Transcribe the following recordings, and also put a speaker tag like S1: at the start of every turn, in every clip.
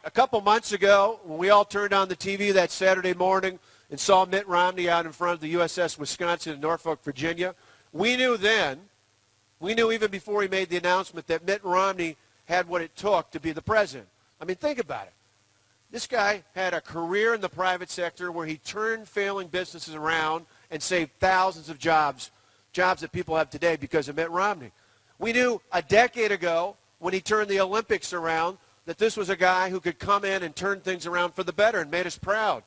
S1: A couple months ago, when we all turned on the TV that Saturday morning and saw Mitt Romney out in front of the USS Wisconsin in Norfolk, Virginia, we knew even before he made the announcement, that Mitt Romney had what it took to be the president. I mean, think about it. This guy had a career in the private sector where he turned failing businesses around and saved thousands of jobs that people have today because of Mitt Romney. We knew a decade ago when he turned the Olympics around that this was a guy who could come in and turn things around for the better and made us proud.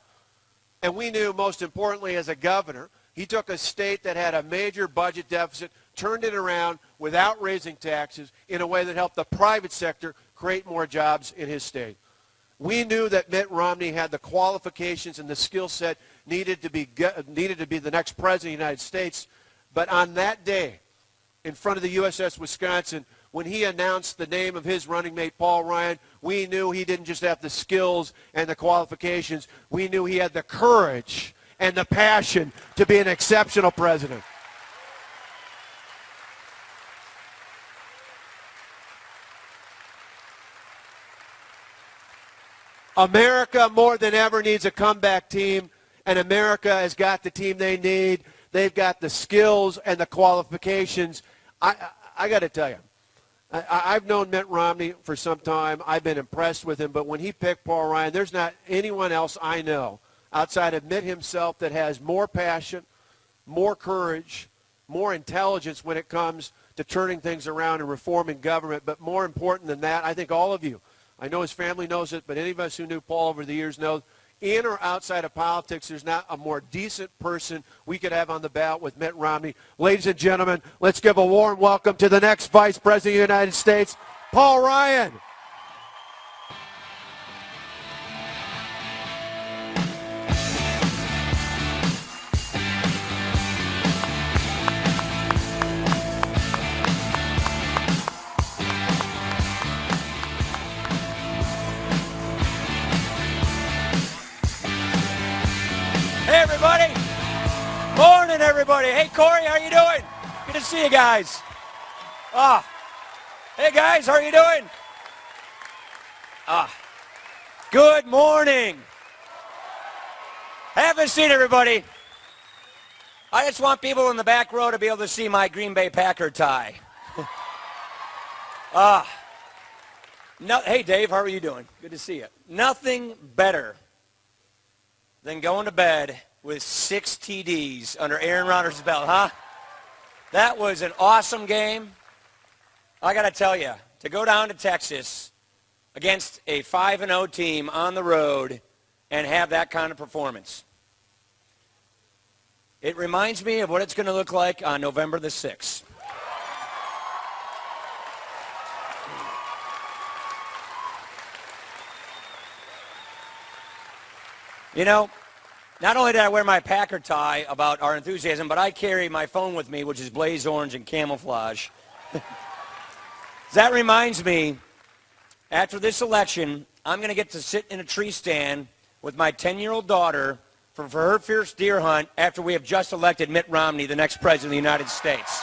S1: And we knew, most importantly, as a governor, he took a state that had a major budget deficit, turned it around without raising taxes in a way that helped the private sector create more jobs in his state. We knew that Mitt Romney had the qualifications and the skill set needed to be the next president of the United States. But on that day, in front of the USS Wisconsin, when he announced the name of his running mate, Paul Ryan, we knew he didn't just have the skills and the qualifications. We knew he had the courage and the passion to be an exceptional president. America more than ever needs a comeback team, and America has got the team they need. They've got the skills and the qualifications. I got to tell you, I've known Mitt Romney for some time. I've been impressed with him, but when he picked Paul Ryan, there's not anyone else I know outside of Mitt himself that has more passion, more courage, more intelligence when it comes to turning things around and reforming government. But more important than that, I think all of you, I know his family knows it, but any of us who knew Paul over the years know, in or outside of politics, there's not a more decent person we could have on the ballot with Mitt Romney. Ladies and gentlemen, let's give a warm welcome to the next Vice President of the United States, Paul Ryan.
S2: Hey, everybody. Morning, everybody. Hey, Corey, how you doing? Good to see you guys. Hey, guys, how are you doing? Good morning. Have a seat, everybody. I just want people in the back row to be able to see my Green Bay Packer tie. Hey, Dave, how are you doing? Good to see you. Nothing better than going to bed with 6 TDs under Aaron Rodgers' belt, huh? That was an awesome game. I got to tell you, to go down to Texas against a 5-0 team on the road and have that kind of performance, it reminds me of what it's going to look like on November the 6th. You know, not only did I wear my Packer tie about our enthusiasm, but I carry my phone with me, which is blaze orange and camouflage. That reminds me, after this election, I'm going to get to sit in a tree stand with my 10-year-old daughter for her first deer hunt after we have just elected Mitt Romney, the next president of the United States.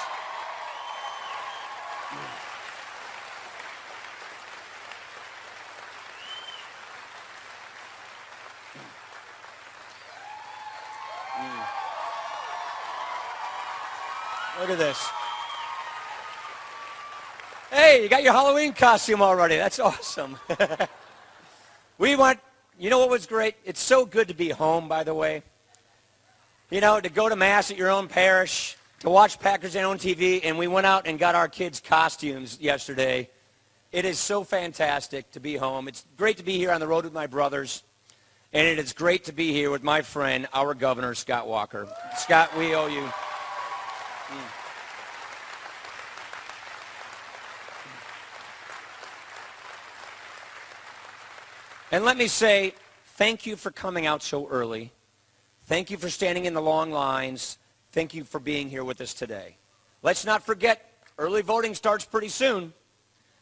S2: Look at this. Hey, you got your Halloween costume already. That's awesome. You know what was great? It's so good to be home, by the way. You know, to go to Mass at your own parish, to watch Packers on TV, and we went out and got our kids' costumes yesterday. It is so fantastic to be home. It's great to be here on the road with my brothers, and it is great to be here with my friend, our governor, Scott Walker. Scott, we owe you. And let me say, thank you for coming out so early. Thank you for standing in the long lines. Thank you for being here with us today. Let's not forget, early voting starts pretty soon.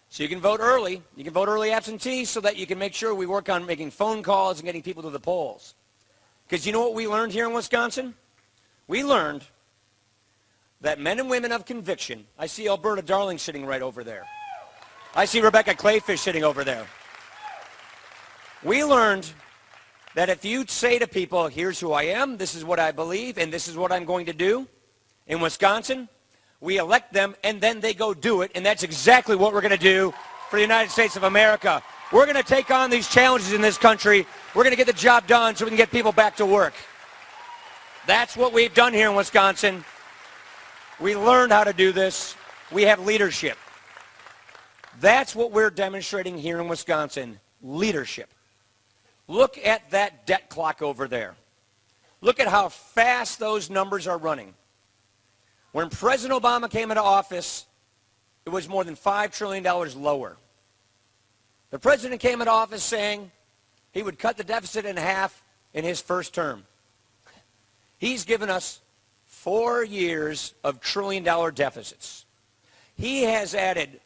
S2: So you can vote early. You can vote early absentee so that you can make sure we work on making phone calls and getting people to the polls. Because you know what we learned here in Wisconsin? We learned that men and women of conviction, I see Alberta Darling sitting right over there. I see Rebecca Clayfish sitting over there. We learned that if you say to people, here's who I am, this is what I believe, and this is what I'm going to do, in Wisconsin, we elect them, and then they go do it, and that's exactly what we're going to do for the United States of America. We're going to take on these challenges in this country. We're going to get the job done so we can get people back to work. That's what we've done here in Wisconsin. We learned how to do this. We have leadership. That's what we're demonstrating here in Wisconsin, leadership. Look at that debt clock over there. Look at how fast those numbers are running. When President Obama came into office, it was more than $5 trillion lower. The president came into office saying he would cut the deficit in half in his first term. He's given us 4 years of trillion-dollar deficits. He has added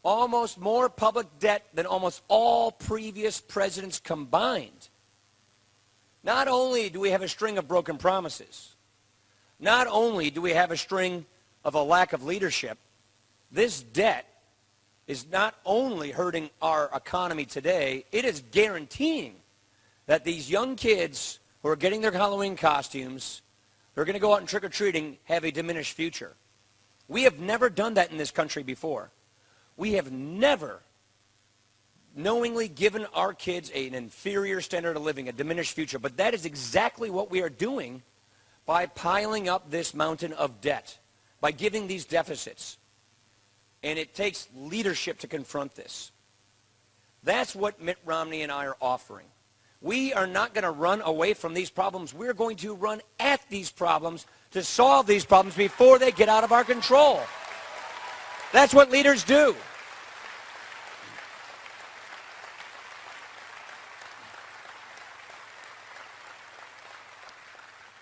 S2: almost more public debt than almost all previous presidents combined. Not only do we have a string of broken promises, not only do we have a string of a lack of leadership, this debt is not only hurting our economy today, it is guaranteeing that these young kids who are getting their Halloween costumes, who are going to go out and trick-or-treating, have a diminished future. We have never done that in this country before. We have never knowingly given our kids an inferior standard of living, a diminished future. But that is exactly what we are doing by piling up this mountain of debt, by giving these deficits. And it takes leadership to confront this. That's what Mitt Romney and I are offering. We are not going to run away from these problems. We're going to run at these problems to solve these problems before they get out of our control. That's what leaders do.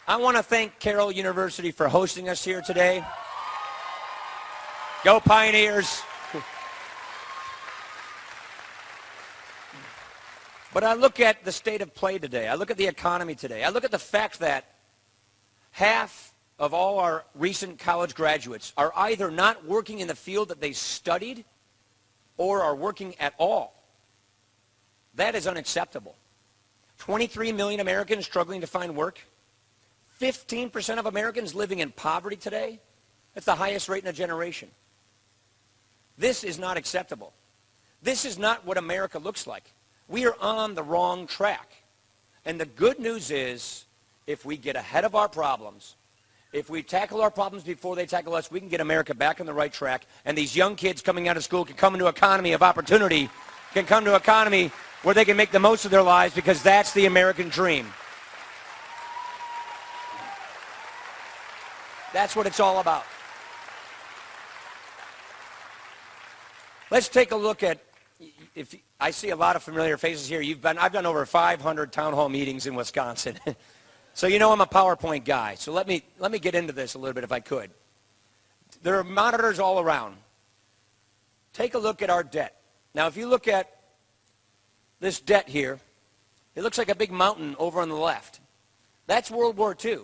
S2: I want to thank Carroll University for hosting us here today. Go Pioneers. But I look at the state of play today. I look at the economy today. I look at the fact that half of all our recent college graduates are either not working in the field that they studied or are working at all. That is unacceptable. 23 million Americans struggling to find work. 15% of Americans living in poverty today. That's the highest rate in a generation. This is not acceptable. This is not what America looks like. We are on the wrong track. And the good news is, if we get ahead of our problems, if we tackle our problems before they tackle us, we can get America back on the right track. And these young kids coming out of school can come into an economy of opportunity, can come to an economy where they can make the most of their lives, because that's the American dream. That's what it's all about. Let's take a look at, if I see a lot of familiar faces here. I've done over 500 town hall meetings in Wisconsin. So you know I'm a PowerPoint guy. So let me get into this a little bit if I could. There are monitors all around. Take a look at our debt. Now if you look at this debt here, it looks like a big mountain over on the left. That's World War II.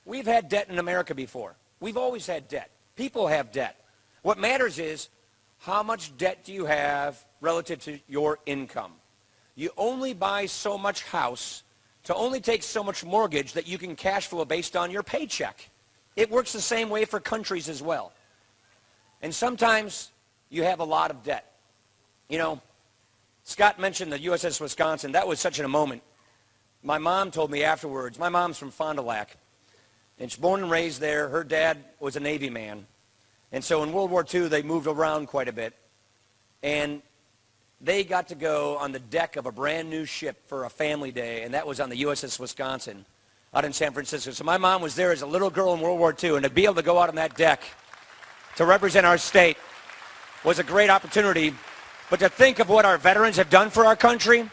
S2: We've had debt in America before. We've always had debt. People have debt. What matters is, how much debt do you have relative to your income? You only buy so much house to only take so much mortgage that you can cash flow based on your paycheck. It works the same way for countries as well. And sometimes you have a lot of debt. You know, Scott mentioned the USS Wisconsin. That was such a moment. My mom told me afterwards, my mom's from Fond du Lac, and she's born and raised there. Her dad was a Navy man. And so in World War II, they moved around quite a bit. And they got to go on the deck of a brand new ship for a family day, and that was on the USS Wisconsin out in San Francisco. So my mom was there as a little girl in World War II, and to be able to go out on that deck to represent our state was a great opportunity. But to think of what our veterans have done for our country,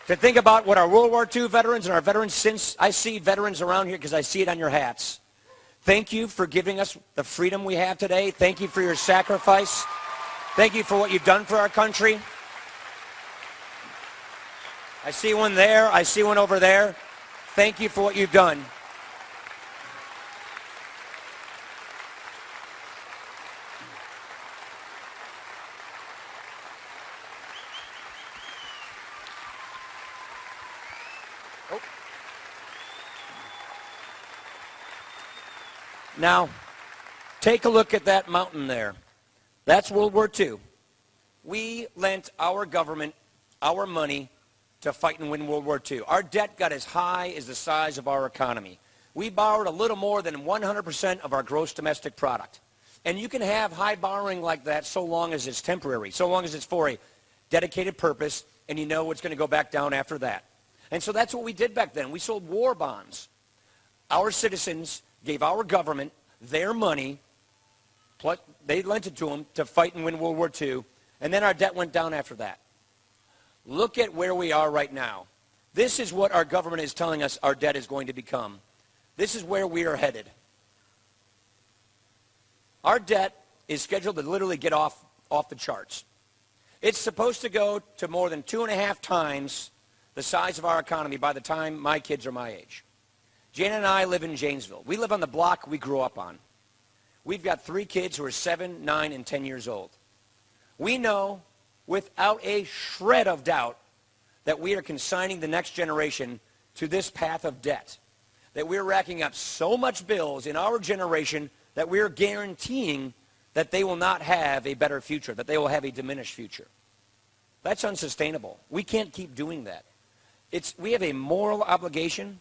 S2: to think about what our World War II veterans and our veterans since, I see veterans around here because I see it on your hats. Thank you for giving us the freedom we have today. Thank you for your sacrifice. Thank you for what you've done for our country. I see one there. I see one over there. Thank you for what you've done.
S1: Oh.
S2: Now, take a look at that mountain there. That's World War II. We lent our government our money to fight and win World War II. Our debt got as high as the size of our economy. We borrowed a little more than 100% of our gross domestic product. And you can have high borrowing like that so long as it's temporary, so long as it's for a dedicated purpose, and you know it's going to go back down after that. And so that's what we did back then. We sold war bonds. Our citizens gave our government their money, plus they lent it to them to fight and win World War II, and then our debt went down after that. Look at where we are right now. This is what our government is telling us our debt is going to become. This is where we are headed. Our debt is scheduled to literally get off the charts. It's supposed to go to more than 2.5 times the size of our economy by the time my kids are my age. Jana and I live in Janesville. We live on the block we grew up on. We've got 3 kids who are 7, 9, and 10 years old. We know without a shred of doubt that we are consigning the next generation to this path of debt, that we're racking up so much bills in our generation that we're guaranteeing that they will not have a better future, that they will have a diminished future. That's unsustainable. We can't keep doing that. We have a moral obligation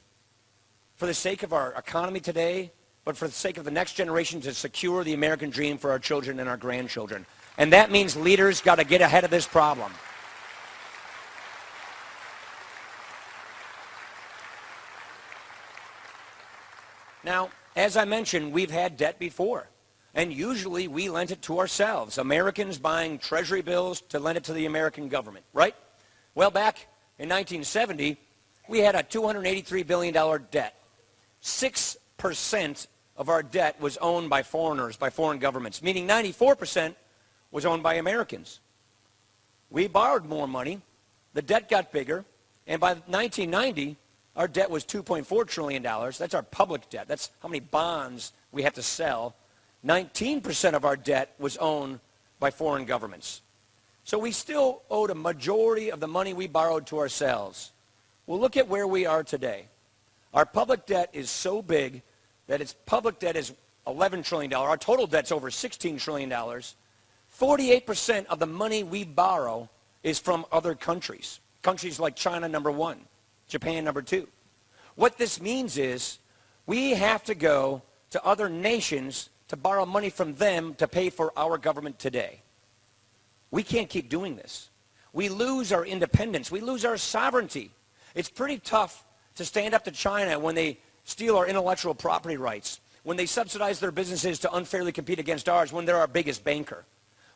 S2: for the sake of our economy today, but for the sake of the next generation to secure the American dream for our children and our grandchildren. And that means leaders got to get ahead of this problem. Now, as I mentioned, we've had debt before. And usually we lent it to ourselves. Americans buying treasury bills to lend it to the American government, right? Well, back in 1970, we had a $283 billion debt. 6% of our debt was owned by foreigners, by foreign governments, meaning 94% was owned by Americans. We borrowed more money, the debt got bigger, and by 1990, our debt was $2.4 trillion. That's our public debt. That's how many bonds we have to sell. 19% of our debt was owned by foreign governments. So we still owed a majority of the money we borrowed to ourselves. Well, look at where we are today. Our public debt is so big that its public debt is $11 trillion. Our total debt's over $16 trillion. 48% of the money we borrow is from other countries. Countries like China, number 1. Japan, number 2. What this means is we have to go to other nations to borrow money from them to pay for our government today. We can't keep doing this. We lose our independence. We lose our sovereignty. It's pretty tough to stand up to China when they steal our intellectual property rights, when they subsidize their businesses to unfairly compete against ours, when they're our biggest banker.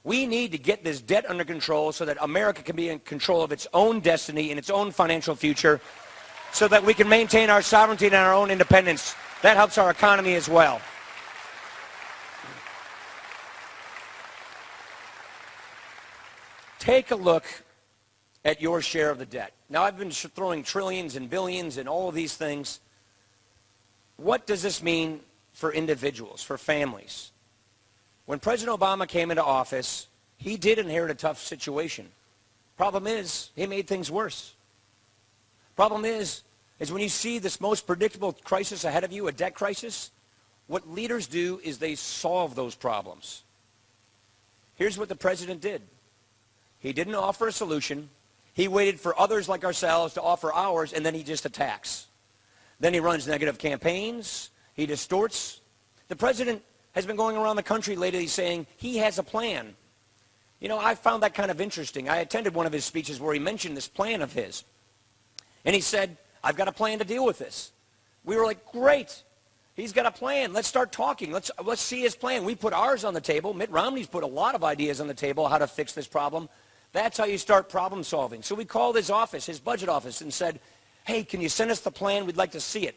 S2: We need to get this debt under control so that America can be in control of its own destiny and its own financial future so that we can maintain our sovereignty and our own independence. That helps our economy as well. Take a look at your share of the debt. Now, I've been throwing trillions and billions and all of these things. What does this mean for individuals, for families? When President Obama came into office, he did inherit a tough situation. Problem is, he made things worse. Problem is when you see this most predictable crisis ahead of you, a debt crisis, what leaders do is they solve those problems. Here's what the president did. He didn't offer a solution. He waited for others like ourselves to offer ours, and then he just attacks. Then he runs negative campaigns. He distorts. The president has been going around the country lately saying he has a plan. You know, I found that kind of interesting. I attended one of his speeches where he mentioned this plan of his. And he said, I've got a plan to deal with this. We were like, great. He's got a plan. Let's start talking. Let's see his plan. We put ours on the table. Mitt Romney's put a lot of ideas on the table how to fix this problem. That's how you start problem solving. So we called his office, his budget office, and said, hey, can you send us the plan? We'd like to see it.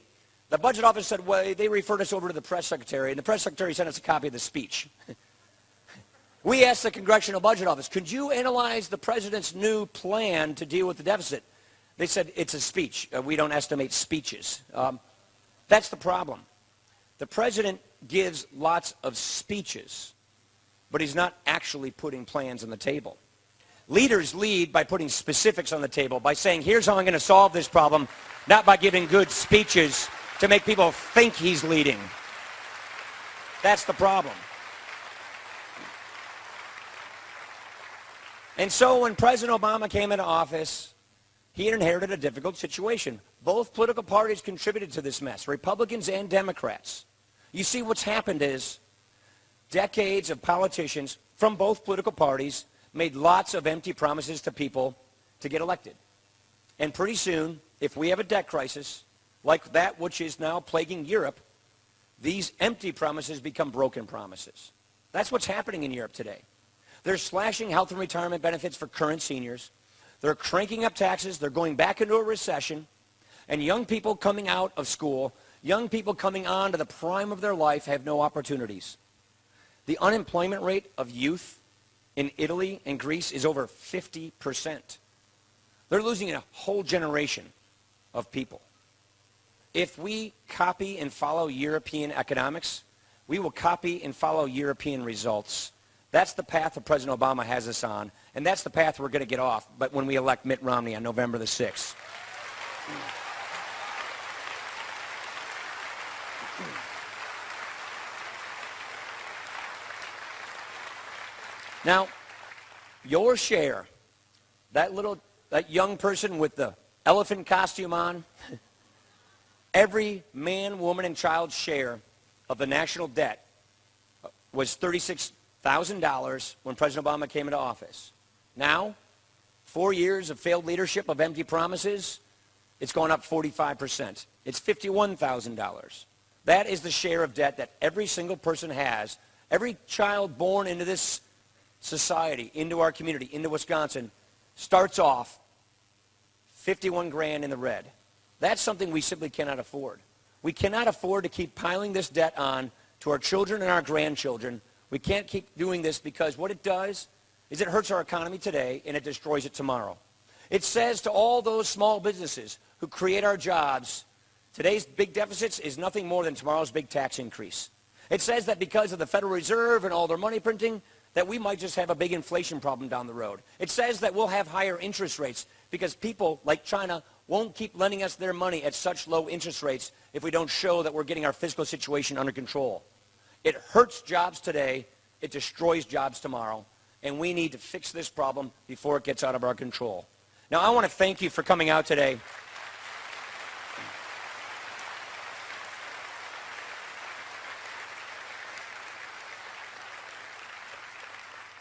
S2: The budget office said, well, they referred us over to the press secretary, and the press secretary sent us a copy of the speech. We asked the Congressional Budget Office, could you analyze the president's new plan to deal with the deficit? They said, it's a speech. We don't estimate speeches. That's the problem. The president gives lots of speeches, but he's not actually putting plans on the table. Leaders lead by putting specifics on the table, by saying, here's how I'm going to solve this problem. not by giving good speeches to make people think he's leading. That's the problem. And so when President Obama came into office, he inherited a difficult situation. Both political parties contributed to this mess, Republicans and Democrats. You see, what's happened is decades of politicians from both political parties made lots of empty promises to people to get elected. And pretty soon, if we have a debt crisis like that which is now plaguing Europe, these empty promises become broken promises. That's what's happening in Europe today. They're slashing health and retirement benefits for current seniors. They're cranking up taxes. They're going back into a recession. And young people coming out of school, young people coming on to the prime of their life have no opportunities. The unemployment rate of youth in Italy and Greece is over 50%. They're losing a whole generation of people. If we copy and follow European economics, we will copy and follow European results. That's the path that President Obama has us on, and that's the path we're going to get off but when we elect Mitt Romney on November the 6th. Now, your share, that young person with the elephant costume on, every man, woman, and child's share of the national debt was $36,000 when President Obama came into office. Now, 4 years of failed leadership of empty promises, it's gone up 45%. It's $51,000. That is the share of debt that every single person has. Every child born into this society, into our community, into Wisconsin, starts off 51 grand in the red. That's something we simply cannot afford. We cannot afford to keep piling this debt on to our children and our grandchildren. We can't keep doing this because what it does is it hurts our economy today and it destroys it tomorrow. It says to all those small businesses who create our jobs, today's big deficits is nothing more than tomorrow's big tax increase. It says that because of the Federal Reserve and all their money printing, that we might just have a big inflation problem down the road. It says that we'll have higher interest rates because people like China won't keep lending us their money at such low interest rates if we don't show that we're getting our fiscal situation under control. It hurts jobs today. It destroys jobs tomorrow. And we need to fix this problem before it gets out of our control. Now, I want to thank you for coming out today.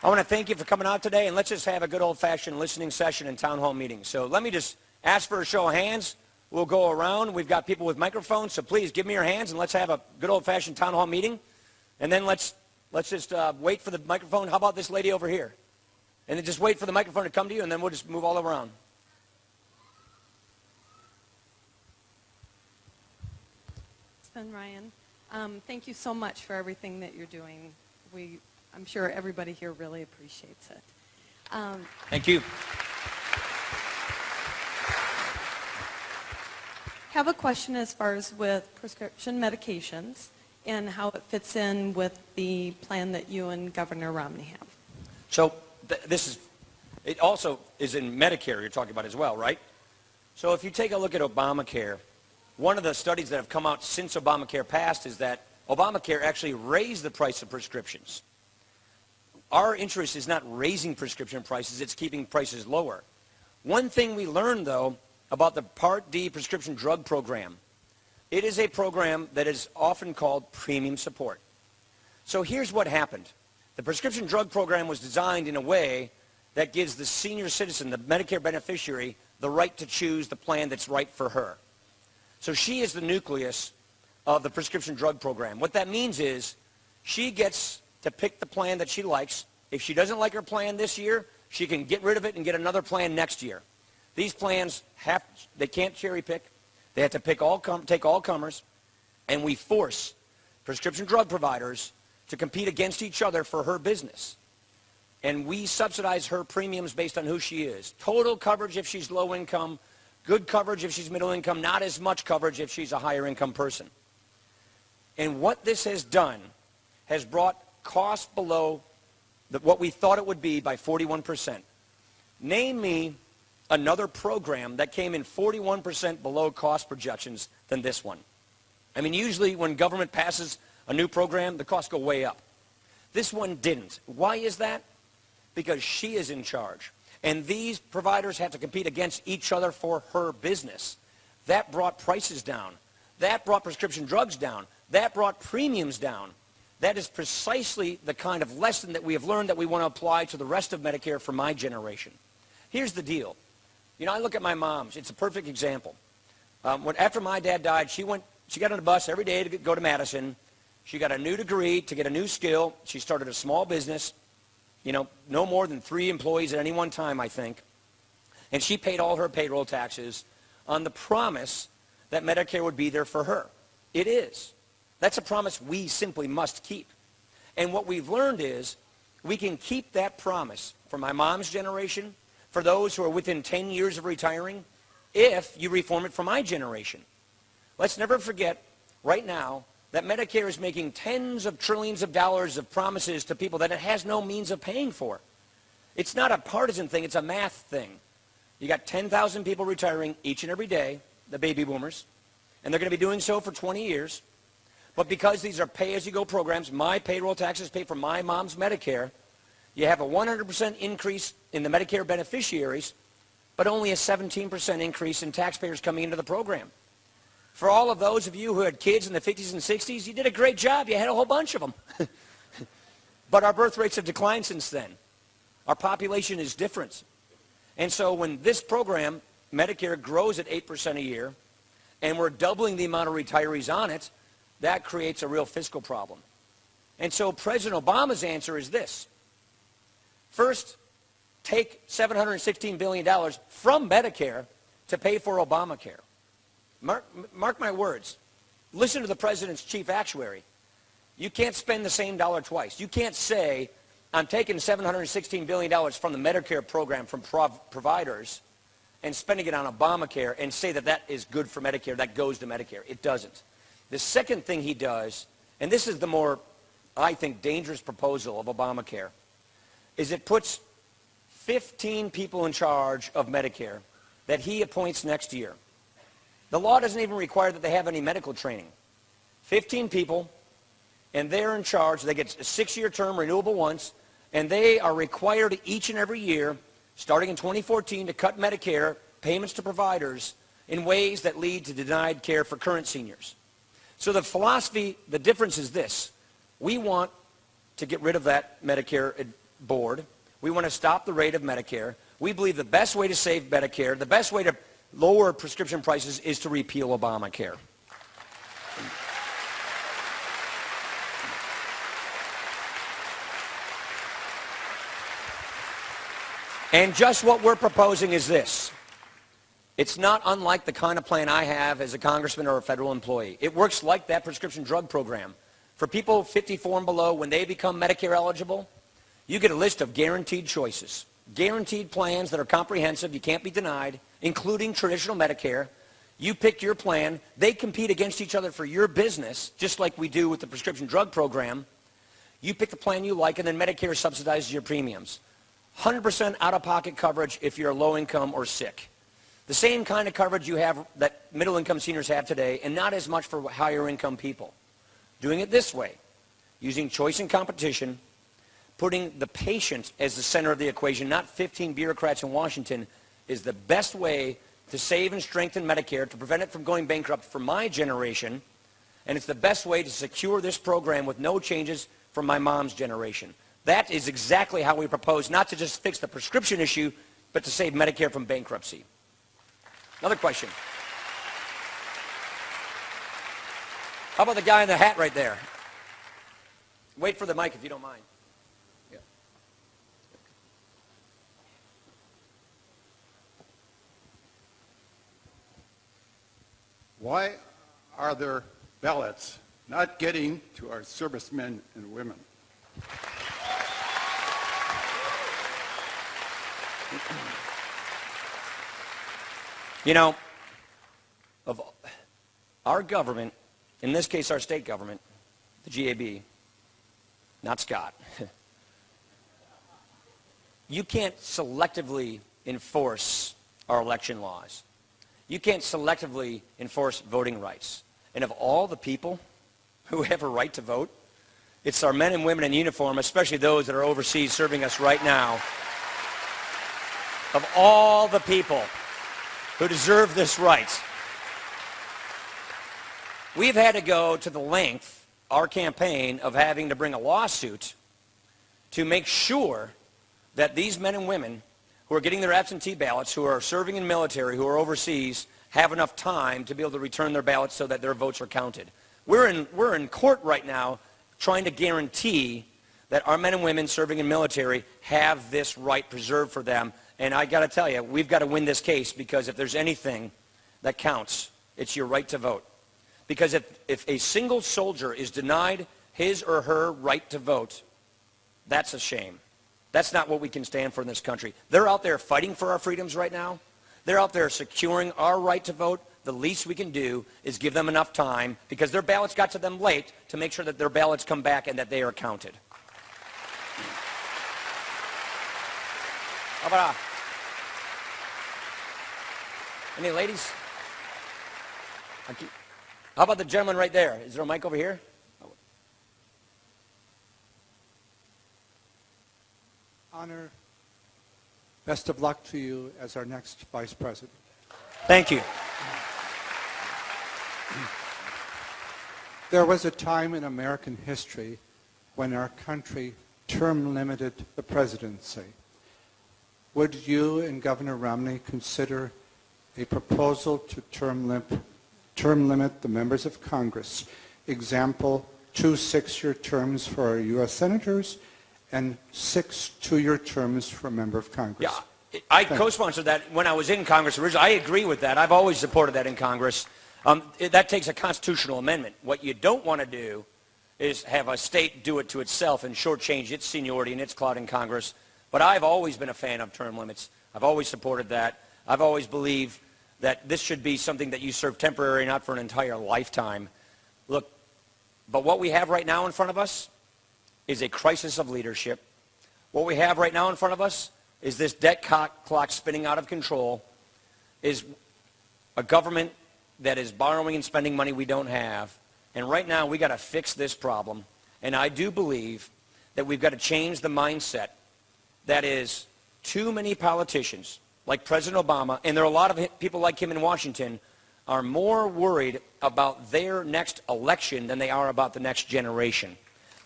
S2: I want to thank you for coming out today, and let's just have a good old-fashioned listening session and town hall meeting. So let me just ask for a show of hands. We'll go around. We've got people with microphones, so please give me your hands, and let's have a good old-fashioned town hall meeting. And then let's just wait for the microphone. How about this lady over here? And then just wait for the microphone to come to you, and then we'll just move all around.
S3: Ben Ryan, thank you so much for everything that you're doing. I'm sure everybody here really appreciates it.
S2: Thank you.
S3: Have a question as far as with prescription medications and how it fits in with the plan that you and Governor Romney have.
S2: So it also is in Medicare you're talking about as well, right? So if you take a look at Obamacare, one of the studies that have come out since Obamacare passed is that Obamacare actually raised the price of prescriptions. Our interest is not raising prescription prices, it's keeping prices lower. One thing we learned, though, about the Part D prescription drug program, it is a program that is often called premium support. So here's what happened. The prescription drug program was designed in a way that gives the senior citizen, the Medicare beneficiary, the right to choose the plan that's right for her. So she is the nucleus of the prescription drug program. What that means is she gets to pick the plan that she likes. If she doesn't like her plan this year, she can get rid of it and get another plan next year. These plans, they can't cherry pick. They have to take all comers, and we force prescription drug providers to compete against each other for her business. And we subsidize her premiums based on who she is. Total coverage if she's low income, good coverage if she's middle income, not as much coverage if she's a higher income person. And what this has done has brought costs below what we thought it would be by 41%. Name me another program that came in 41% below cost projections than this one. I mean, usually when government passes a new program, the costs go way up. This one didn't. Why is that? Because she is in charge. And these providers have to compete against each other for her business. That brought prices down. That brought prescription drugs down. That brought premiums down. That is precisely the kind of lesson that we have learned that we want to apply to the rest of Medicare for my generation. Here's the deal. You know, I look at my mom's. It's a perfect example. After my dad died, she got on a bus every day to go to Madison. She got a new degree to get a new skill. She started a small business, you know, no more than 3 employees at any one time, I think. And she paid all her payroll taxes on the promise that Medicare would be there for her. It is. That's a promise we simply must keep. And what we've learned is we can keep that promise for my mom's generation, for those who are within 10 years of retiring, if you reform it for my generation. Let's never forget, right now, that Medicare is making tens of trillions of dollars of promises to people that it has no means of paying for. It's not a partisan thing, it's a math thing. You got 10,000 people retiring each and every day, the baby boomers, and they're going to be doing so for 20 years. But because these are pay-as-you-go programs, my payroll taxes pay for my mom's Medicare, you have a 100% increase in the Medicare beneficiaries, but only a 17% increase in taxpayers coming into the program. For all of those of you who had kids in the 50s and 60s, you did a great job. You had a whole bunch of them. But our birth rates have declined since then. Our population is different. And so when this program, Medicare, grows at 8% a year, and we're doubling the amount of retirees on it, that creates a real fiscal problem. And so President Obama's answer is this. First, take $716 billion from Medicare to pay for Obamacare. Mark my words. Listen to the president's chief actuary. You can't spend the same dollar twice. You can't say, I'm taking $716 billion from the Medicare program from providers and spending it on Obamacare and say that that is good for Medicare, that goes to Medicare. It doesn't. The second thing he does, and this is the more, I think, dangerous proposal of Obamacare, is it puts 15 people in charge of Medicare that he appoints next year. The law doesn't even require that they have any medical training. 15 people, and they're in charge. They get a 6-year term, renewable once, and they are required each and every year, starting in 2014, to cut Medicare payments to providers in ways that lead to denied care for current seniors. So the philosophy, the difference is this. We want to get rid of that Medicare board. We want to stop the rate of Medicare. We believe the best way to save Medicare, the best way to lower prescription prices is to repeal Obamacare. And just what we're proposing is this. It's not unlike the kind of plan I have as a congressman or a federal employee. It works like that prescription drug program. For people 54 and below, when they become Medicare eligible, you get a list of guaranteed choices. Guaranteed plans that are comprehensive, you can't be denied, including traditional Medicare. You pick your plan. They compete against each other for your business, just like we do with the prescription drug program. You pick the plan you like, and then Medicare subsidizes your premiums. 100% out-of-pocket coverage if you're low income or sick. The same kind of coverage you have that middle-income seniors have today, and not as much for higher-income people. Doing it this way, using choice and competition, putting the patient as the center of the equation, not 15 bureaucrats in Washington, is the best way to save and strengthen Medicare, to prevent it from going bankrupt for my generation, and it's the best way to secure this program with no changes from my mom's generation. That is exactly how we propose not to just fix the prescription issue, but to save Medicare from bankruptcy. Another question. How about the guy in the hat right there? Wait for the mic if you don't mind. Yeah.
S4: Why are there ballots not getting to our servicemen and women?
S2: You know, of our government, in this case our state government, the GAB, not Scott, you can't selectively enforce our election laws. You can't selectively enforce voting rights. And of all the people who have a right to vote, it's our men and women in uniform, especially those that are overseas serving us right now. Of all the people who deserve this right, we've had to go to the length, our campaign, of having to bring a lawsuit to make sure that these men and women who are getting their absentee ballots, who are serving in the military, who are overseas, have enough time to be able to return their ballots so that their votes are counted. We're in court right now trying to guarantee that our men and women serving in military have this right preserved for them. And I got to tell you, we've got to win this case, because if there's anything that counts, it's your right to vote. Because if a single soldier is denied his or her right to vote, that's a shame. That's not what we can stand for in this country. They're out there fighting for our freedoms right now. They're out there securing our right to vote. The least we can do is give them enough time, because their ballots got to them late, to make sure that their ballots come back and that they are counted. How about any ladies? How about the gentleman right there? Is there a mic over here?
S5: Honor, best of luck to you as our next Vice President.
S2: Thank you.
S5: There was a time in American history when our country term limited the presidency. Would you and Governor Romney consider a proposal to term limit the members of Congress? Example, 2 6-year terms for our U.S. senators and 6 2-year terms for a member of Congress.
S2: Yeah, I co-sponsored that when I was in Congress originally. I agree with that. I've always supported that in Congress. That takes a constitutional amendment. What you don't want to do is have a state do it to itself and shortchange its seniority and its clout in Congress. But I've always been a fan of term limits. I've always supported that. I've always believed that this should be something that you serve temporary, not for an entire lifetime. Look, but what we have right now in front of us is a crisis of leadership. What we have right now in front of us is this debt clock spinning out of control, is a government that is borrowing and spending money we don't have. And right now, we got to fix this problem. And I do believe that we've got to change the mindset. That is, too many politicians, like President Obama, and there are a lot of people like him in Washington, are more worried about their next election than they are about the next generation.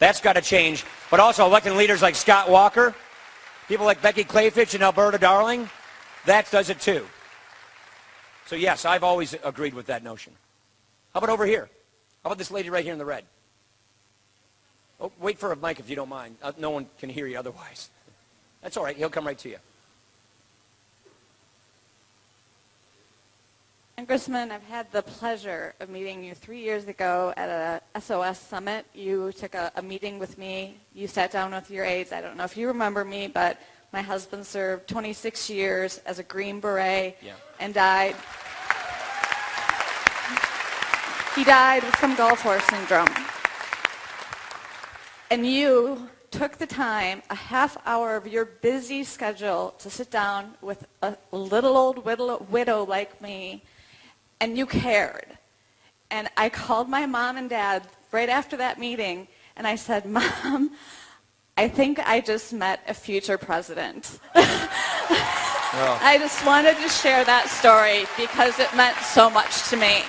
S2: That's got to change. But also electing leaders like Scott Walker, people like Becky Clayfish and Alberta Darling, that does it too. So yes, I've always agreed with that notion. How about over here? How about this lady right here in the red? Oh, wait for a mic if you don't mind. No one can hear you otherwise. That's all right. He'll come right to you.
S6: Congressman, I've had the pleasure of meeting you 3 years ago at a SOS summit. You took a meeting with me. You sat down with your aides. I don't know if you remember me, but my husband served 26 years as a Green Beret and died. He died from Gulf War syndrome. And you took the time, a half hour of your busy schedule, to sit down with a little old widow like me, and you cared. And I called my mom and dad right after that meeting, and I said, Mom, I think I just met a future president.
S2: Oh.
S6: I just wanted to share that story because it meant so much to me.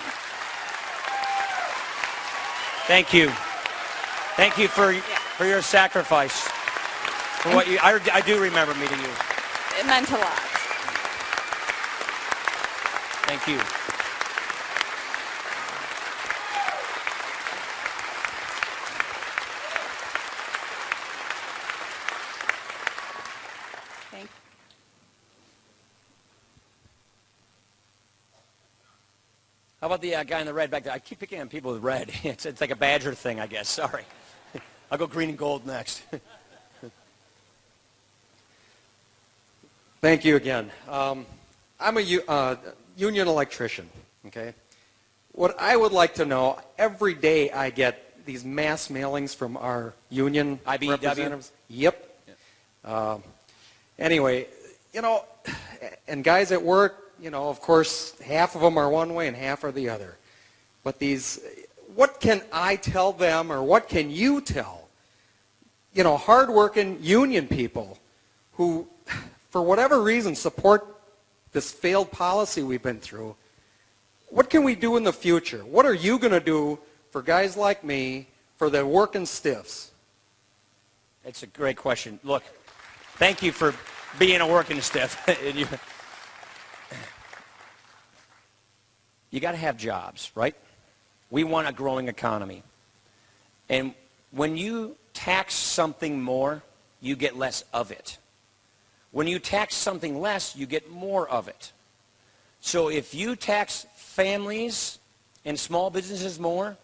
S2: Thank you. Thank you for your sacrifice. For what you, I do remember meeting you.
S6: It meant a lot.
S2: Thank you.
S6: Thank you.
S2: How about the guy in the red back there? I keep picking on people with red. It's like a Badger thing, I guess. Sorry. I'll go green and gold next.
S7: Thank you again. I'm a union electrician, okay? What I would like to know, every day I get these mass mailings from our union
S2: IBEW?
S7: representatives. Yep. Anyway, you know, and guys at work, you know, of course, half of them are one way and half are the other. But these, what can I tell them, or what can you tell, you know, hardworking union people who, for whatever reason, support this failed policy we've been through? What can we do in the future? What are you going to do for guys like me, for the working stiffs?
S2: It's a great question. Look, thank you for being a working stiff. You got to have jobs, right? We want a growing economy. And when you tax something more, you get less of it. When you tax something less, you get more of it. So if you tax families and small businesses more,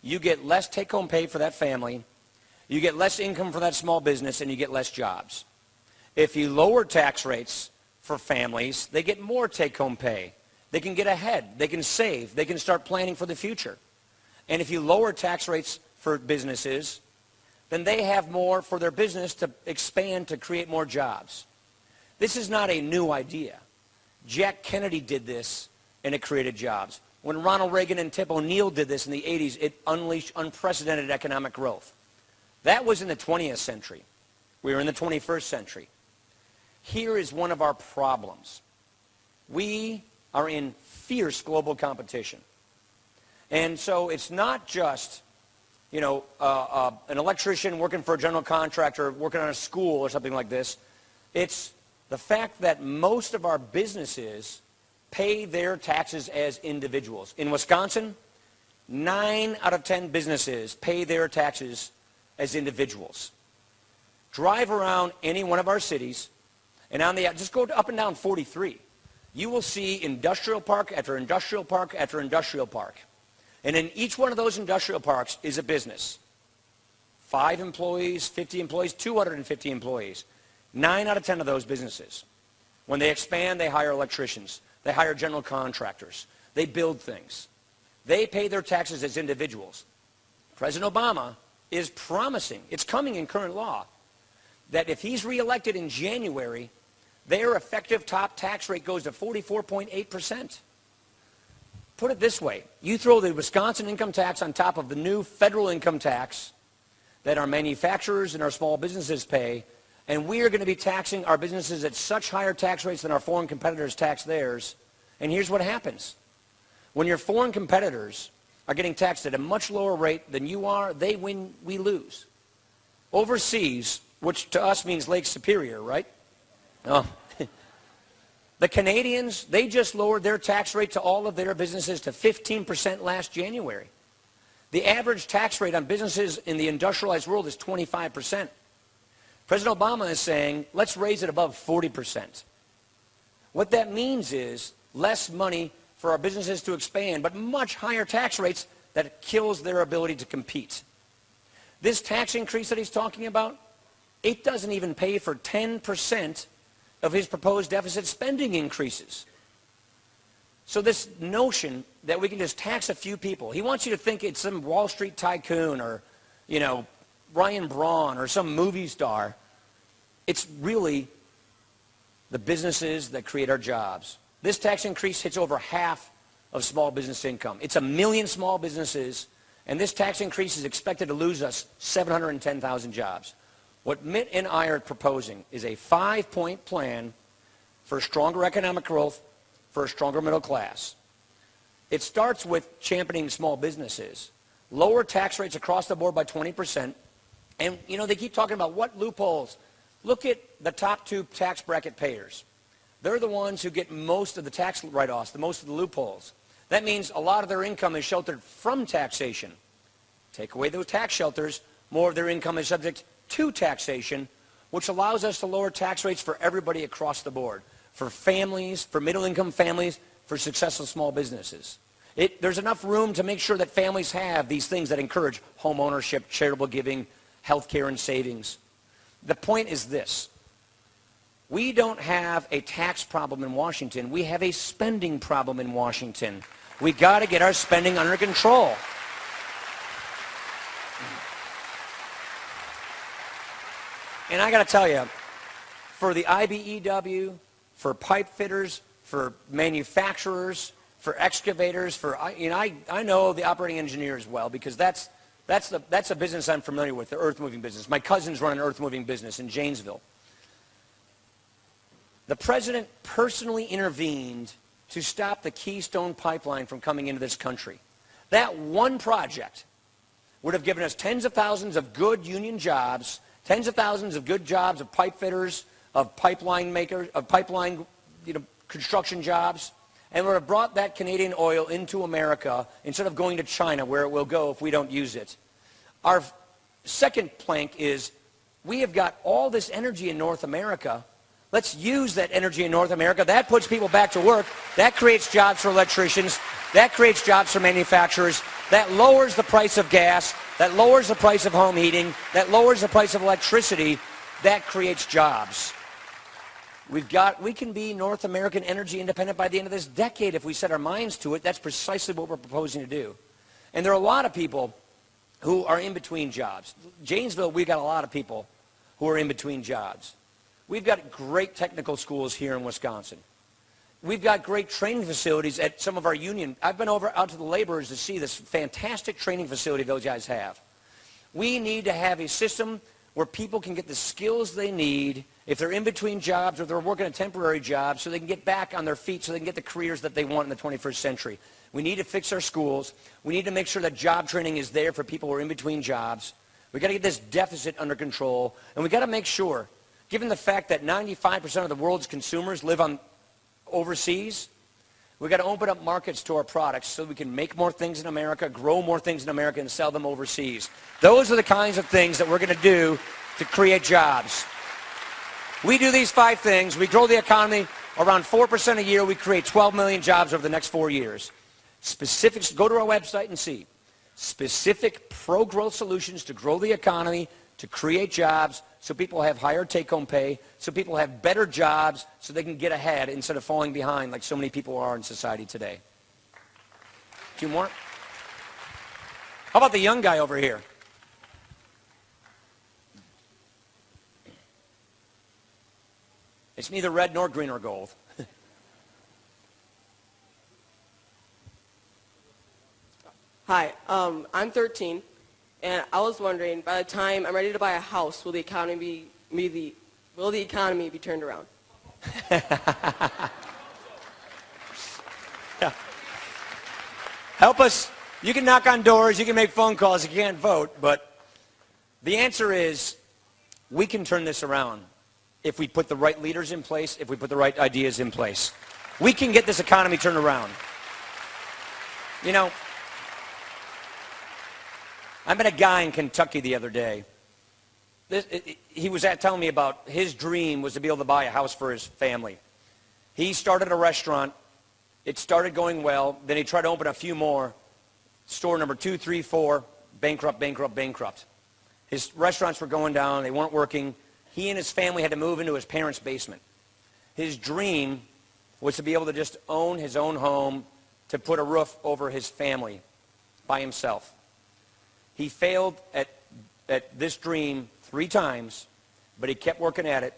S2: you get less take-home pay for that family, you get less income for that small business, and you get less jobs. If you lower tax rates for families, they get more take-home pay. They can get ahead. They can save. They can start planning for the future. And if you lower tax rates for businesses, then they have more for their business to expand, to create more jobs. This is not a new idea. Jack Kennedy did this, and it created jobs. When Ronald Reagan and Tip O'Neill did this in the 80s, it unleashed unprecedented economic growth. That was in the 20th century. We are in the 21st century. Here is one of our problems. We are in fierce global competition. And so it's not just, you know, an electrician working for a general contractor, working on a school or something like this. It's the fact that most of our businesses pay their taxes as individuals. In Wisconsin, 9 out of 10 businesses pay their taxes as individuals. Drive around any one of our cities, and just go up and down 43. You will see industrial park after industrial park after industrial park. And in each one of those industrial parks is a business. 5 employees, 50 employees, 250 employees. 9 out of 10 of those businesses. When they expand, they hire electricians. They hire general contractors. They build things. They pay their taxes as individuals. President Obama is promising, it's coming in current law, that if he's reelected in January, their effective top tax rate goes to 44.8%. Put it this way, you throw the Wisconsin income tax on top of the new federal income tax that our manufacturers and our small businesses pay, and we are going to be taxing our businesses at such higher tax rates than our foreign competitors tax theirs. And here's what happens. When your foreign competitors are getting taxed at a much lower rate than you are, they win, we lose. Overseas, which to us means Lake Superior, right? Oh. The Canadians, they just lowered their tax rate to all of their businesses to 15% last January. The average tax rate on businesses in the industrialized world is 25%. President Obama is saying, let's raise it above 40%. What that means is less money for our businesses to expand, but much higher tax rates that kills their ability to compete. This tax increase that he's talking about, it doesn't even pay for 10% of his proposed deficit spending increases. So this notion that we can just tax a few people, he wants you to think it's some Wall Street tycoon or, you know, Ryan Braun or some movie star. It's really the businesses that create our jobs. This tax increase hits over half of small business income. It's 1 million small businesses, and this tax increase is expected to lose us 710,000 jobs. What Mitt and I are proposing is a 5-point plan for stronger economic growth, for a stronger middle class. It starts with championing small businesses, lower tax rates across the board by 20%, and, you know, they keep talking about what loopholes. Look at the top 2 tax bracket payers. They're the ones who get most of the tax write-offs, the most of the loopholes. That means a lot of their income is sheltered from taxation. Take away those tax shelters, more of their income is subject to taxation, which allows us to lower tax rates for everybody across the board, for families, for middle-income families, for successful small businesses. There's enough room to make sure that families have these things that encourage home ownership, charitable giving, health care, and savings. The point is this. We don't have a tax problem in Washington. We have a spending problem in Washington. We got to get our spending under control. And I got to tell you, for the IBEW, for pipe fitters, for manufacturers, for excavators, I know the operating engineer as well because that's a business I'm familiar with, the earth moving business. My cousins run an earth moving business in Janesville. The president personally intervened to stop the Keystone Pipeline from coming into this country. That one project would have given us tens of thousands of good union jobs, tens of thousands of good jobs of pipe fitters, of pipeline makers, of pipeline construction jobs, and would have brought that Canadian oil into America instead of going to China where it will go if we don't use it. Our second plank is we have got all this energy in North America. Let's use that energy in North America. That puts people back to work. That creates jobs for electricians. That creates jobs for manufacturers. That lowers the price of gas. That lowers the price of home heating. That lowers the price of electricity. That creates jobs. We can be North American energy independent by the end of this decade if we set our minds to it. That's precisely what we're proposing to do. And there are a lot of people who are in between jobs. Janesville, we've got a lot of people who are in between jobs. We've got great technical schools here in Wisconsin. We've got great training facilities at some of our union. I've been out to the laborers to see this fantastic training facility those guys have. We need to have a system where people can get the skills they need if they're in between jobs or they're working a temporary job so they can get back on their feet so they can get the careers that they want in the 21st century. We need to fix our schools. We need to make sure that job training is there for people who are in between jobs. We've got to get this deficit under control. And we've got to make sure, given the fact that 95% of the world's consumers live overseas, we've got to open up markets to our products so we can make more things in America, grow more things in America, and sell them overseas. Those are the kinds of things that we're going to do to create jobs. We do these 5 things. We grow the economy around 4% a year. We create 12 million jobs over the next 4 years. Specifics, go to our website and see. Specific pro-growth solutions to grow the economy, to create jobs, so people have higher take-home pay, so people have better jobs, so they can get ahead instead of falling behind like so many people are in society today. 2 more? How about the young guy over here? It's neither red nor green or gold.
S8: Hi, I'm 13, and I was wondering, by the time I'm ready to buy a house, will the economy be turned around?
S2: Yeah. Help us. You can knock on doors, you can make phone calls, you can't vote, but the answer is we can turn this around if we put the right leaders in place, if we put the right ideas in place. We can get this economy turned around. You know, I met a guy in Kentucky the other day. He was telling me about his dream was to be able to buy a house for his family. He started a restaurant. It started going well. Then he tried to open a few more. Store number 2, 3, 4, bankrupt, bankrupt, bankrupt. His restaurants were going down. They weren't working. He and his family had to move into his parents' basement. His dream was to be able to just own his own home, to put a roof over his family by himself. He failed at this dream 3 times, but he kept working at it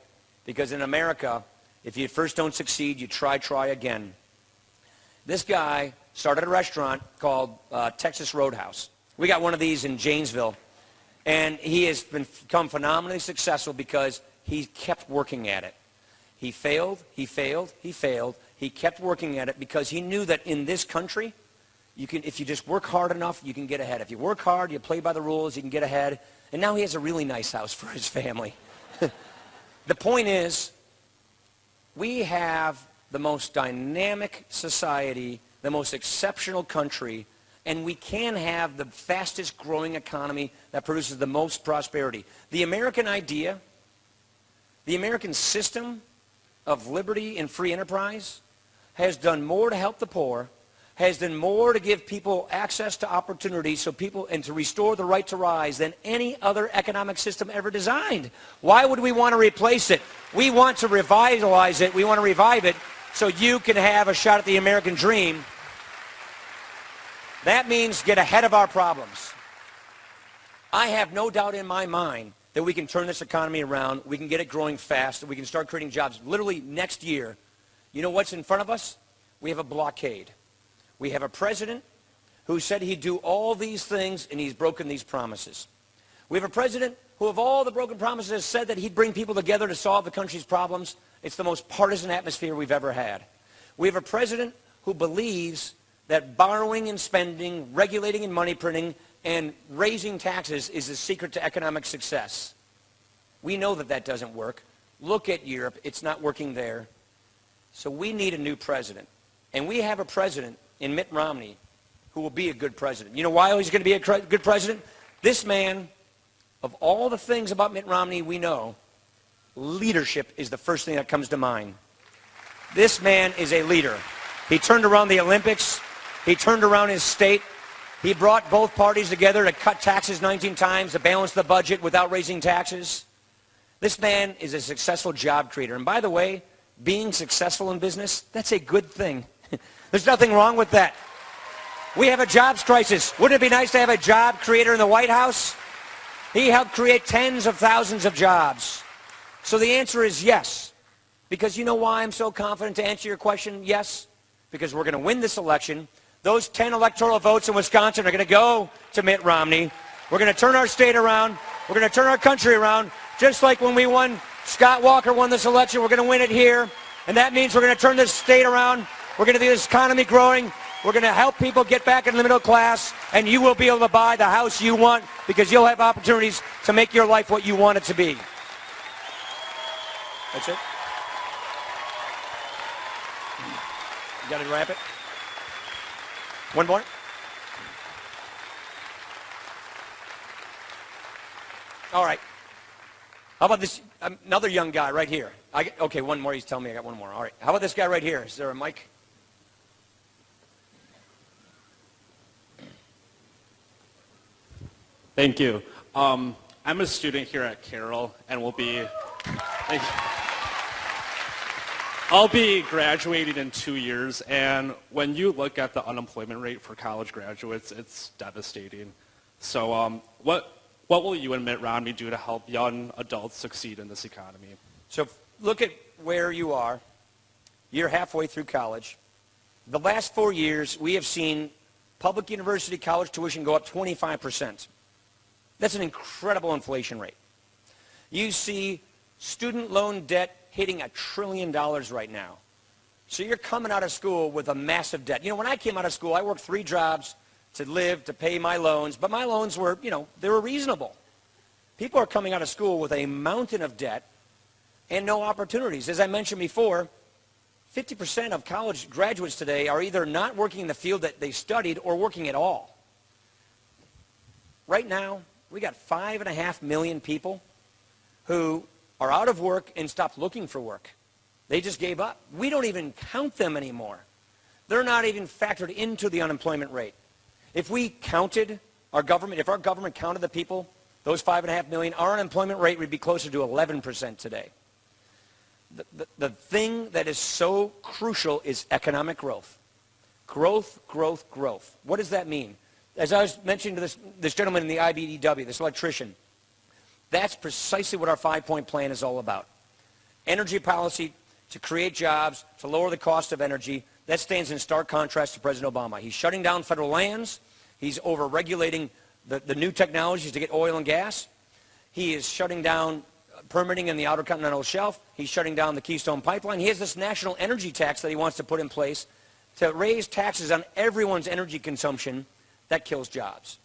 S2: because in America, if you first don't succeed, you try again. This guy started a restaurant called Texas Roadhouse. We got one of these in Janesville, and he has become phenomenally successful because he kept working at it. He failed, he failed, he failed. He kept working at it because he knew that in this country, if you just work hard enough, you can get ahead. If you work hard, you play by the rules, you can get ahead. And now he has a really nice house for his family. The point is, we have the most dynamic society, the most exceptional country, and we can have the fastest growing economy that produces the most prosperity. The American idea, the American system of liberty and free enterprise has done more to help the poor, has done more to give people access to opportunity and to restore the right to rise than any other economic system ever designed. Why would we want to replace it? We want to revitalize it. We want to revive it so you can have a shot at the American dream. That means get ahead of our problems. I have no doubt in my mind that we can turn this economy around, we can get it growing fast, and we can start creating jobs literally next year You know what's in front of us? We have a blockade. We have a president who said he'd do all these things, and he's broken these promises. We have a president who, of all the broken promises, said that he'd bring people together to solve the country's problems. It's the most partisan atmosphere we've ever had. We have a president who believes that borrowing and spending, regulating and money printing, and raising taxes is the secret to economic success. We know that that doesn't work. Look at Europe. It's not working there. So we need a new president. And we have a president in Mitt Romney who will be a good president. You know why he's going to be a good president? This man, of all the things about Mitt Romney we know, leadership is the first thing that comes to mind. This man is a leader. He turned around the Olympics. He turned around his state. He brought both parties together to cut taxes 19 times, to balance the budget without raising taxes. This man is a successful job creator. And by the way, being successful in business, that's a good thing. There's nothing wrong with that. We have a jobs crisis. Wouldn't it be nice to have a job creator in the White House? He helped create tens of thousands of jobs. So the answer is yes. Because you know why I'm so confident to answer your question, yes? Because we're going to win this election. Those 10 electoral votes in Wisconsin are going to go to Mitt Romney. We're going to turn our state around. We're going to turn our country around. Just like when we won, Scott Walker won this election, we're going to win it here. And that means we're going to turn this state around. We're going to see this economy growing. We're going to help people get back in the middle class. And you will be able to buy the house you want because you'll have opportunities to make your life what you want it to be. That's it. You got to wrap it? One more? All right. How about this, another young guy right here? Okay, one more. He's telling me I got one more. All right. How about this guy right here? Is there a mic?
S9: Thank you. I'm a student here at Carroll, and I'll be graduating in 2 years, and when you look at the unemployment rate for college graduates, it's devastating. So what will you and Mitt Romney do to help young adults succeed in this economy?
S2: So look at where you are. You're halfway through college. The last 4 years, we have seen public university college tuition go up 25%. That's an incredible inflation rate. You see student loan debt hitting $1 trillion right now. So you're coming out of school with a massive debt. You know, when I came out of school, I worked 3 jobs to live, to pay my loans, but my loans were, they were reasonable. People are coming out of school with a mountain of debt and no opportunities. As I mentioned before, 50% of college graduates today are either not working in the field that they studied or working at all. Right now, we got 5.5 million people who are out of work and stopped looking for work. They just gave up. We don't even count them anymore. They're not even factored into the unemployment rate. If we counted our government, if our government counted the people, those 5.5 million, our unemployment rate would be closer to 11% today. The thing that is so crucial is economic growth. Growth, growth, growth. What does that mean? As I was mentioning to this gentleman in the IBEW, this electrician, that's precisely what our 5-point plan is all about. Energy policy to create jobs, to lower the cost of energy. That stands in stark contrast to President Obama. He's shutting down federal lands. He's over-regulating the new technologies to get oil and gas. He is shutting down permitting in the Outer Continental Shelf. He's shutting down the Keystone Pipeline. He has this national energy tax that he wants to put in place to raise taxes on everyone's energy consumption. That kills jobs.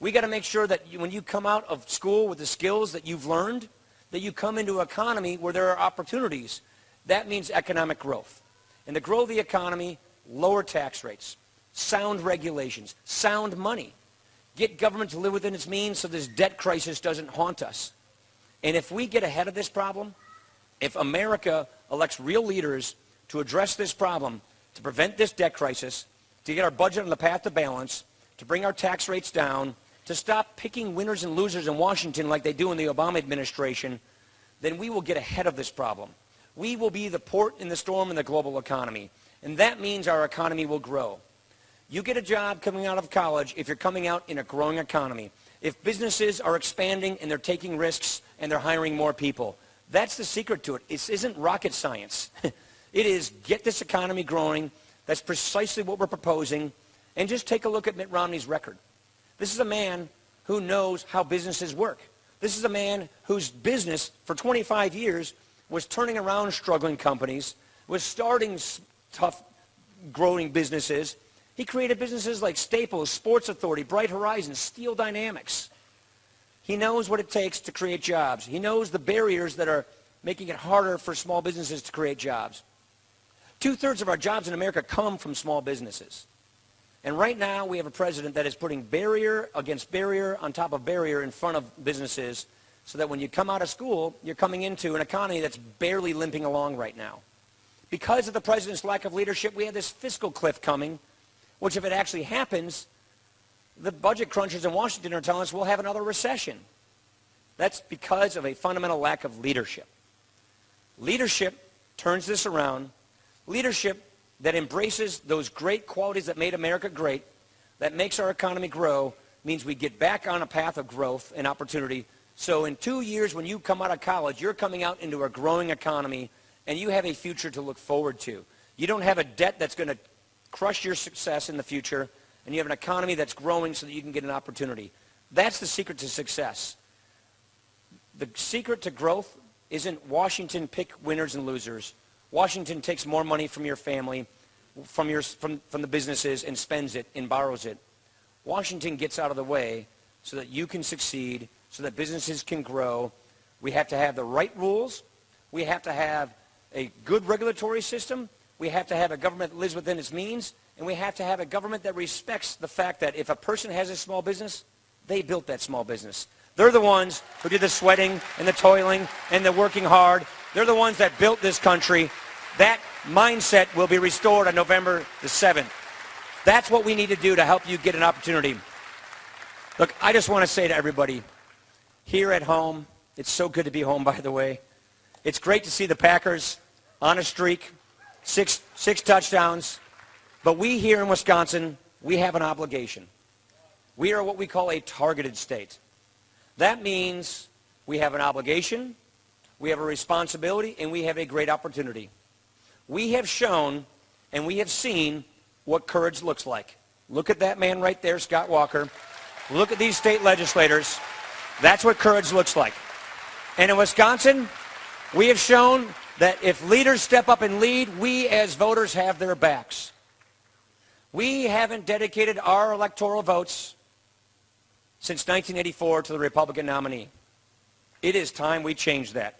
S2: We got to make sure that when you come out of school with the skills that you've learned, that you come into an economy where there are opportunities. That means economic growth. And to grow the economy, lower tax rates, sound regulations, sound money. Get government to live within its means so this debt crisis doesn't haunt us. And if we get ahead of this problem, if America elects real leaders to address this problem, to prevent this debt crisis, to get our budget on the path to balance, to bring our tax rates down, to stop picking winners and losers in Washington like they do in the Obama administration, then we will get ahead of this problem. We will be the port in the storm in the global economy. And that means our economy will grow. You get a job coming out of college if you're coming out in a growing economy. If businesses are expanding and they're taking risks and they're hiring more people. That's the secret to it. It isn't rocket science. It is get this economy growing. That's precisely what we're proposing. And just take a look at Mitt Romney's record. This is a man who knows how businesses work. This is a man whose business for 25 years was turning around struggling companies, was starting tough growing businesses. He created businesses like Staples, Sports Authority, Bright Horizons, Steel Dynamics. He knows what it takes to create jobs. He knows the barriers that are making it harder for small businesses to create jobs. 2/3 of our jobs in America come from small businesses. And right now we have a president that is putting barrier against barrier on top of barrier in front of businesses so that when you come out of school, you're coming into an economy that's barely limping along right now. Because of the president's lack of leadership, we have this fiscal cliff coming, which if it actually happens, the budget crunchers in Washington are telling us we'll have another recession. That's because of a fundamental lack of leadership. Leadership turns this around. Leadership that embraces those great qualities that made America great, that makes our economy grow, means we get back on a path of growth and opportunity. So in 2 years, when you come out of college, you're coming out into a growing economy, and you have a future to look forward to. You don't have a debt that's going to crush your success in the future, and you have an economy that's growing so that you can get an opportunity. That's the secret to success. The secret to growth isn't Washington pick winners and losers. Washington takes more money from your family, from the businesses, and spends it and borrows it. Washington gets out of the way so that you can succeed, so that businesses can grow. We have to have the right rules. We have to have a good regulatory system. We have to have a government that lives within its means. And we have to have a government that respects the fact that if a person has a small business, they built that small business. They're the ones who did the sweating and the toiling and the working hard. They're the ones that built this country. That mindset will be restored on November the 7th. That's what we need to do to help you get an opportunity. Look, I just want to say to everybody, here at home, it's so good to be home, by the way. It's great to see the Packers on a streak, six touchdowns. But we here in Wisconsin, we have an obligation. We are what we call a targeted state. That means we have an obligation, we have a responsibility, and we have a great opportunity. We have shown and we have seen what courage looks like. Look at that man right there, Scott Walker. Look at these state legislators. That's what courage looks like. And in Wisconsin, we have shown that if leaders step up and lead, we as voters have their backs. We haven't dedicated our electoral votes since 1984 to the Republican nominee. It is time we change that.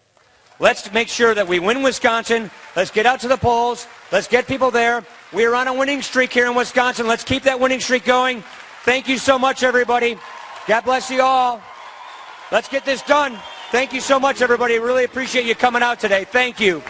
S2: Let's make sure that we win Wisconsin. Let's get out to the polls. Let's get people there. We are on a winning streak here in Wisconsin. Let's keep that winning streak going. Thank you so much, everybody. God bless you all. Let's get this done. Thank you so much, everybody. Really appreciate you coming out today. Thank you.